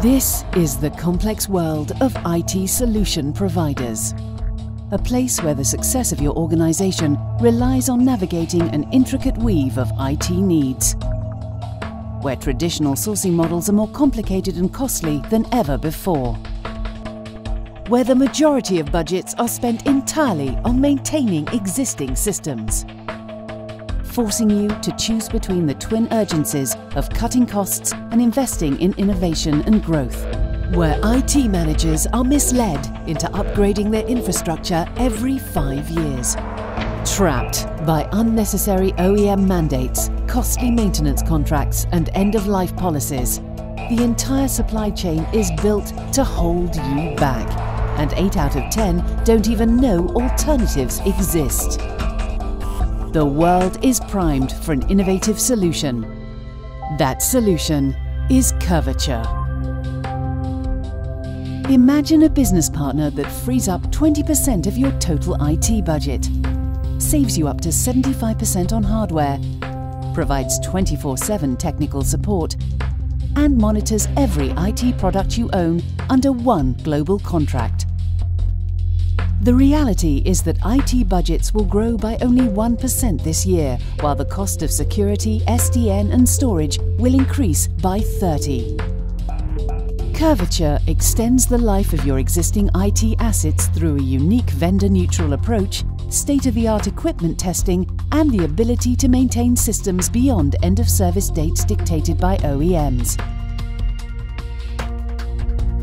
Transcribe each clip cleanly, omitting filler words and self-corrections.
This is the complex world of IT solution providers. A place where the success of your organization relies on navigating an intricate weave of IT needs. Where traditional sourcing models are more complicated and costly than ever before. Where the majority of budgets are spent entirely on maintaining existing systems. Forcing you to choose between the twin urgencies of cutting costs and investing in innovation and growth. Where IT managers are misled into upgrading their infrastructure every 5 years. Trapped by unnecessary OEM mandates, costly maintenance contracts and end-of-life policies. The entire supply chain is built to hold you back, and 8 out of 10 don't even know alternatives exist. The world is primed for an innovative solution. That solution is Curvature. Imagine a business partner that frees up 20% of your total IT budget, saves you up to 75% on hardware, provides 24/7 technical support, and monitors every IT product you own under one global contract. The reality is that IT budgets will grow by only 1% this year, while the cost of security, SDN and storage will increase by 30%. Curvature extends the life of your existing IT assets through a unique vendor-neutral approach, state-of-the-art equipment testing, and the ability to maintain systems beyond end-of-service dates dictated by OEMs.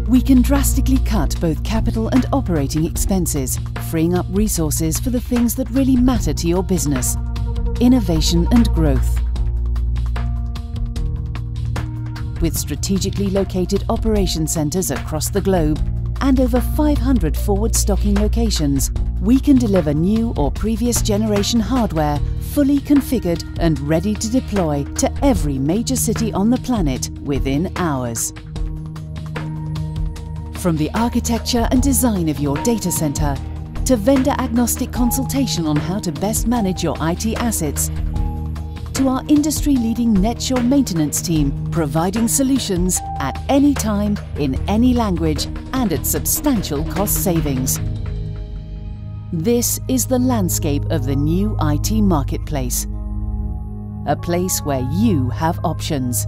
We can drastically cut both capital and operating expenses, freeing up resources for the things that really matter to your business: innovation and growth. With strategically located operation centers across the globe and over 500 forward stocking locations, we can deliver new or previous generation hardware fully configured and ready to deploy to every major city on the planet within hours. From the architecture and design of your data center, to vendor-agnostic consultation on how to best manage your IT assets, to our industry-leading NetSure maintenance team providing solutions at any time, in any language, and at substantial cost savings. This is the landscape of the new IT marketplace. A place where you have options.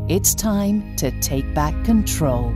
It's time to take back control.